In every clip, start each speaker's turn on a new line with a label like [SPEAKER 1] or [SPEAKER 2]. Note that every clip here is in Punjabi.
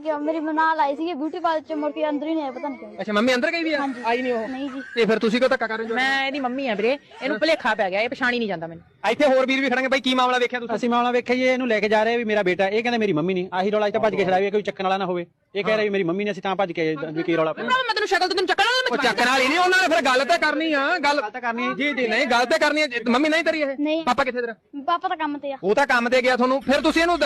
[SPEAKER 1] ਗਿਆ ਮੇਰੀ ਨਾਲ ਆਈ ਸੀ ਬਿਊਟੀ ਪਾਰਲਰ ਚ ਮੁੜ ਕੇ ਅੰਦਰ ਹੀ ਨਹੀਂ ਆਇਆ ਪਤਾ ਨਹੀਂ
[SPEAKER 2] ਅੱਛਾ ਮੰਮੀ ਅੰਦਰ ਗਈ ਵੀ ਆ ਆਈ ਨਹੀਂ ਉਹ
[SPEAKER 1] ਨਹੀਂ ਜੀ
[SPEAKER 2] ਤੇ ਫਿਰ ਤੁਸੀਂ ਕਿਉਂ ਧੱਕਾ ਕਰ ਰਹੇ ਹੋ
[SPEAKER 3] ਮੈਂ ਇਹਦੀ ਮੰਮੀ ਆ ਵੀਰੇ ਇਹਨੂੰ ਭੁਲੇਖਾ ਪੈ ਗਿਆ ਇਹ ਪਛਾਣੀ ਨਹੀਂ ਜਾਂਦਾ ਮੈਨੂੰ
[SPEAKER 2] ਇੱਥੇ ਹੋਰ ਵੀਰ ਵੀ ਖੜਾਂਗੇ ਬਾਈ ਕੀ ਮਾਮਲਾ ਵੇਖਿਆ ਤੁਸੀਂ
[SPEAKER 4] ਅਸੀਂ ਮਾਮਲਾ ਵੇਖਿਆ ਜੀ ਇਹਨੂੰ ਲੈ ਕੇ ਜਾ ਰਹੇ ਵੀ ਮੇਰਾ ਬੇਟਾ ਇਹ ਕਹਿੰਦਾ ਮੇਰੀ ਮੰਮੀ ਨਹੀਂ ਆਹੀ ਰੌਲਾ ਇੱਥੇ ਭੱਜ ਕੇ ਛੜਾਇਆ ਕੋਈ ਚੱਕਣ ਵਾਲਾ ਨਾ ਹੋਵੇ ਇਹ ਕਹਿ ਰਹੀ ਮੇਰੀ ਮੰਮੀ ਨੇ ਅਸੀਂ ਤਾਂ ਭੱਜ ਕੇ ਵੀ ਕੀ ਰੌਲਾ ਪਿਆ
[SPEAKER 3] ਮੈਂ ਤੈਨੂੰ ਸ਼ਕਲ ਤੋਂ ਤੈਨੂੰ ਚੱਕਣਾ
[SPEAKER 2] ਉਹ ਚੱਕਣ ਵਾਲੀ ਨਹੀਂ ਉਹਨਾਂ ਨੇ ਫਿਰ ਗੱਲ ਤੇ ਕਰਨੀ ਆ ਗੱਲ
[SPEAKER 4] ਤਾਂ ਕਰਨੀ
[SPEAKER 2] ਜੀ ਜੀ ਨਹੀਂ ਗੱਲ ਤੇ ਕਰਨੀ ਆ ਮੰਮੀ ਨਹੀਂ ਤੇਰੀ ਇਹ
[SPEAKER 1] ਨਹੀਂ
[SPEAKER 2] ਪਾਪਾ ਕਿੱਥੇ ਤੇਰਾ
[SPEAKER 1] ਪਾਪਾ ਤਾਂ ਕੰਮ ਤੇ ਆ
[SPEAKER 2] ਉਹ ਤਾਂ ਕੰਮ ਤੇ ਗਿਆ ਤੁਹਾਨੂੰ ਫਿਰ ਤੁਸੀਂ ਇਹਨੂੰ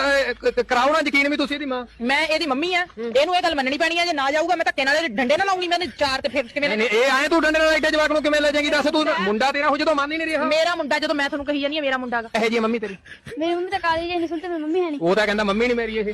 [SPEAKER 2] ਕਰਾਉਣਾ ਯਕੀਨ ਵੀ ਤੁਸੀਂ ਇਹਦੀ ਮਾਂ
[SPEAKER 3] ਮੈਂ ਇਹਦੀ ਮੰਮੀ ਆ ਇਹਨੂੰ ਇਹ ਗੱਲ ਮੰਨਣੀ ਪੈਣੀ ਆ ਜੇ ਨਾ ਜਾਊਗਾ ਮੈਂ ਧੱਕੇ ਨਾਲ ਡੰਡੇ ਨਾਲ ਲਾਉਂਗੀ ਮੈਂ ਚਾਰ ਤੇ ਫਿਰ ਕਿਵੇਂ
[SPEAKER 2] ਨਹੀਂ ਇਹ ਆਏ ਤੂੰ ਡੰਡੇ ਨਾਲ ਐਡੇ ਜਵਾਕ ਨੂੰ ਕਿਵੇਂ ਲੈ ਜਾਏਗੀ ਦੱਸ ਤੂੰ ਮੁੰਡਾ ਤੇਰਾ ਹੋ ਜਦੋਂ ਮੰਨ ਹੀ ਨਹੀਂ ਰਿਹਾ
[SPEAKER 3] ਮੇਰਾ ਮੁੰਡਾ ਜਦੋਂ ਮੈਂ ਤੁਹਾਨੂੰ ਕਹੀ ਜਾਂਦੀ ਆ ਮੇਰਾ ਮੁੰਡਾ
[SPEAKER 2] ਇਹ ਜੀ ਮੰਮੀ ਤੇਰੀ
[SPEAKER 1] ਮੇਰੀ ਮੰਮੀ ਤਾਂ ਕਾਲੀ ਜਿਹੀ ਨਹੀਂ ਸੁਣਤੇ ਮੇਰੀ ਮੰਮੀ ਹੈ ਨਹੀਂ
[SPEAKER 2] ਉਹ ਤਾਂ ਕਹਿੰਦਾ ਮੰਮੀ ਨਹੀਂ ਮੇਰੀ ਇਹ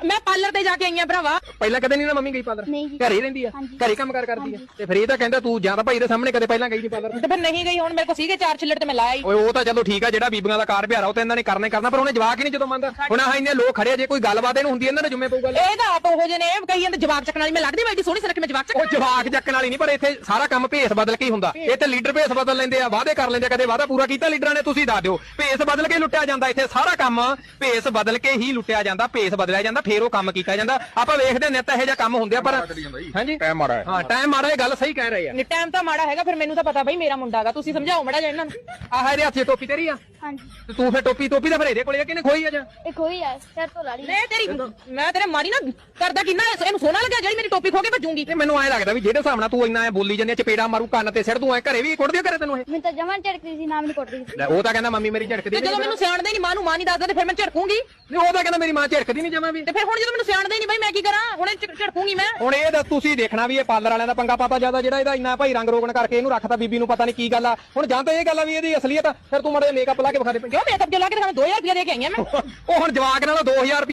[SPEAKER 3] ਮੈਂ ਪਾਰਲਰ ਤੇ ਜਾ ਕੇ ਆਈ ਆ ਭਰਾਵਾ
[SPEAKER 2] ਪਹਿਲਾਂ ਕਦੇ ਨਹੀਂ ਨਾ ਮੰਮੀ ਗਈ ਪਾਰਲਰ
[SPEAKER 1] ਨਹੀਂ ਜੀ
[SPEAKER 2] ਘਰੇ ਹੀ ਰਹਿੰਦੀ ਆ ਘਰੇ ਕੰਮ ਕਰਦੀ ਆ ਤੇ ਫਿਰ ਇਹ ਤਾਂ ਕਹਿੰਦਾ ਤੂੰ ਜਾਂ ਤਾਂ ਭਾਈ ਦੇ ਸਾਹਮਣੇ ਕਦੇ ਪਹਿਲਾਂ ਗਈ ਨਹੀਂ ਪਾਰਲਰ
[SPEAKER 3] ਤੇ ਫਿਰ ਨਹੀਂ ਗਈ ਹੁਣ ਮੇਰੇ ਕੋਲ ਸੀਗੇ ਚਾਰ ਛਿੱਲੜ ਤੇ ਮੈਂ ਲਾਇਆ ਹੀ
[SPEAKER 2] ਓਏ ਉਹ ਤਾਂ ਚਲੋ ਠੀਕ ਆ ਜਿਹੜਾ ਬੀਬੀਆਂ ਦਾ ਕਾਰ ਬਿਹਾਰਾ ਉਹ ਤਾਂ ਇਹਨਾਂ ਨੇ ਕਰਨਾ ਪਰ ਉਹਨੇ ਜਵਾਕ ਹੀ ਨਹੀਂ ਜਦੋਂ ਮੰਨਦਾ ਹੁਣ ਆਹ ਇੰਨੇ ਲੋਕ ਖੜੇ ਜੇ ਕੋਈ ਗੱਲਬਾਤ ਇਹਨੂੰ ਹੁੰਦੀ ਇਹਨਾਂ ਨੇ ਜੁਮੇ ਪਊਗਾ
[SPEAKER 3] ਇਹ ਤਾਂ ਆਪ ਉਹ ਜਿਹੇ ਨੇ ਕਹੀ ਜਾਂਦੇ ਜਵਾਕ ਚੱਕਣ ਵਾਲੀ ਮੈਂ ਲੱਗਦੀ ਬੈਠੀ ਸੋਹਣੀ ਸਰਕ ਮੈਂ ਜਵਾਕ ਚੱਕ
[SPEAKER 2] ਉਹ ਜਵਾਕ ਚੱਕਣ ਵਾਲੀ ਨਹੀਂ ਪਰ ਇੱਥੇ ਸਾਰਾ ਕੰਮ ਭੇਸ ਬਦਲ ਕੇ ਹੀ ਹੁੰਦਾ ਇਹ ਤੇ ਲੀਡਰ ਭੇਸ ਬਦਲ ਲੈਂਦੇ ਆ ਵਾਅਦੇ ਕਰ ਲੈਂਦੇ ਆ ਕਦੇ ਵਾਅਦਾ ਪੂਰਾ ਕੀਤਾ ਲੀਡਰਾਂ ਨੇ ਤੁਸੀਂ ਦੱਸ ਦਿਓ ਭੇਸ ਬਦਲ ਕੇ ਲੁੱਟਿਆ ਜਾਂਦਾ ਇੱਥੇ ਸਾਰਾ ਕੰਮ ਭੇਸ ਬਦਲ ਕੇ ਹੀ ਲੁੱਟਿਆ ਜਾਂਦਾ ਭੇਸ ਬਦਲਿਆ ਜਾਂਦਾ ਫੇਰ ਉਹ ਕੰਮ ਕੀਤਾ ਜਾਂਦਾ ਆਪਾਂ ਵੇਖਦੇ ਨਿੱਤ ਇਹੋ ਜਿਹਾ ਕੰਮ ਹੁੰਦੇ ਆ ਪਰ ਹਾਂਜੀ
[SPEAKER 5] ਟਾਈਮ ਮਾੜਾ ਹੈ
[SPEAKER 2] ਹਾਂ ਟਾਈਮ ਮਾੜਾ ਇਹ ਗੱਲ ਸਹੀ ਕਹਿ ਰਹੇ ਆ
[SPEAKER 3] ਟਾਈਮ ਤਾਂ ਮਾੜਾ ਹੈਗਾ ਫਿਰ ਮੈਨੂੰ ਤਾਂ ਪਤਾ ਬਈ ਮੇਰਾ ਮੁੰਡਾ ਹੈਗਾ ਤੁਸੀਂ ਸਮਝਾਓ ਮੜਾ ਜਾ ਇਹਨਾਂ ਨੂੰ
[SPEAKER 2] ਆਹ ਇਹਦੇ ਹੱਥ 'ਚ ਟੋਪੀ ਤੇਰੀ ਆ
[SPEAKER 1] ਹਾਂਜੀ
[SPEAKER 2] ਤੇ ਤੂੰ ਫੇਰ ਟੋਪੀ ਦਾ ਫਿਰ ਇਹਦੇ ਕੋਲੇ ਆ ਕਿਹਨੇ ਖੋਈ ਆ ਜਾਂ
[SPEAKER 1] ਇਹ ਕੋਈ ਆ ਸਿਰ ਤੋਂ ਲਾੜੀ
[SPEAKER 3] ਲੈ ਤੇਰੀ ਮੈਂ ਤੇਰੇ ਮਾਰੀ ਨਾ ਕਰਦਾ ਕਿੰਨਾ ਇਹਨੂੰ ਸੋਨਾ ਲੱਗਿਆ ਜਿਹੜੀ ਮੇਰੀ ਟੋਪੀ ਖੋ ਕੇ ਭੱਜੂਗੀ
[SPEAKER 2] ਤੇ ਮੈਨੂੰ ਐ ਲੱਗਦਾ ਵੀ ਜਿਹੜੇ ਹਿਸਾਬ ਨਾਲ ਤੂੰ ਇੰਨਾ ਐ ਬੋਲੀ ਜਾਂਦੀ ਚਪੇੜਾ ਮਾਰੂ ਕੰਨ ਤੇ ਸਿਰ ਤੂੰ ਐ ਘਰੇ ਵੀ ਕੁੱਟਦੀ ਘਰੇ ਤੈਨੂੰ ਇਹ
[SPEAKER 1] ਮੈਨੂੰ ਤਾਂ ਜਮਾਂ ਝੜਕਦੀ ਸੀ ਨਾ ਮੈਨੂੰ ਕੁੱਟਦੀ ਸੀ
[SPEAKER 2] ਲੈ ਉਹ ਤਾਂ ਕਹਿੰਦਾ ਮੰਮੀ ਮੇਰੀ ਝੜਕਦੀ
[SPEAKER 3] ਤੇ ਜਦੋਂ ਮੈਨੂੰ ਸਿਆਣਦੇ ਨਹੀਂ ਮਾਂ ਨੂੰ ਮਾਂ ਨਹੀਂ ਦੱਸਦਾ ਤੇ ਫਿਰ ਮੈਂ ਝੜਕੂਗੀ
[SPEAKER 2] ਨਹੀਂ ਉਹ ਤਾਂ ਕਹਿੰਦਾ ਮੇਰੀ ਮਾਂ ਝੜਕਦੀ ਨਹੀਂ ਜਮਾ ਵੀ
[SPEAKER 3] ਤੇ ਫਿਰ ਹੁਣ ਜਦੋਂ ਮੈਨੂੰ ਸਿਆਣਦੇ ਨਹੀਂ ਬਈ ਮੈਂ ਕੀ ਕਰਾਂ ਹੁਣ ਝੜਕੂਗੀ ਮੈਂ
[SPEAKER 2] ਹੁਣ ਇਹ ਦੱਸ ਤੁਸੀਂ ਦੇਖਣਾ ਵੀ ਇਹ ਪਾਰਲਰ ਵਾਲਿਆਂ ਦਾ ਪੰਗਾ ਪਾਤਾ ਜਿਆਦਾ ਜਿਹੜਾ ਇਹਦਾ ਇੰਨਾ ਭਾਈ ਰੰਗ ਰੋਗਣ ਕਰਕੇ ਇਹਨੂੰ ਰੱਖਤਾ ਬੀਬੀ ਨੂੰ ਪਤਾ ਨਹੀਂ ਕੀ ਗੱਲ ਆ ਹੁਣ ਜਾਂ ਤਾਂ ਇਹ ਗੱਲ ਆ ਵੀ ਇਹਦੀ ਅਸਲੀਅਤ ਫਿਰ ਤੂੰ ਮੜੇ ਮੇਕਅਪ ਲਾ ਕੇ ਵਿਖਾ ਦੇ
[SPEAKER 3] ਕਿਉਂ ਮੇਕਅਪ ਜੋ ਲਾ ਕੇ ਦਿਖਾਵਾਂ 2000 ਰੁਪਏ ਦੇ ਕੇ ਆਈਆਂ ਮੈਂ
[SPEAKER 2] ਉਹ ਹੁਣ ਜਵਾਕ ਨਾਲ 2000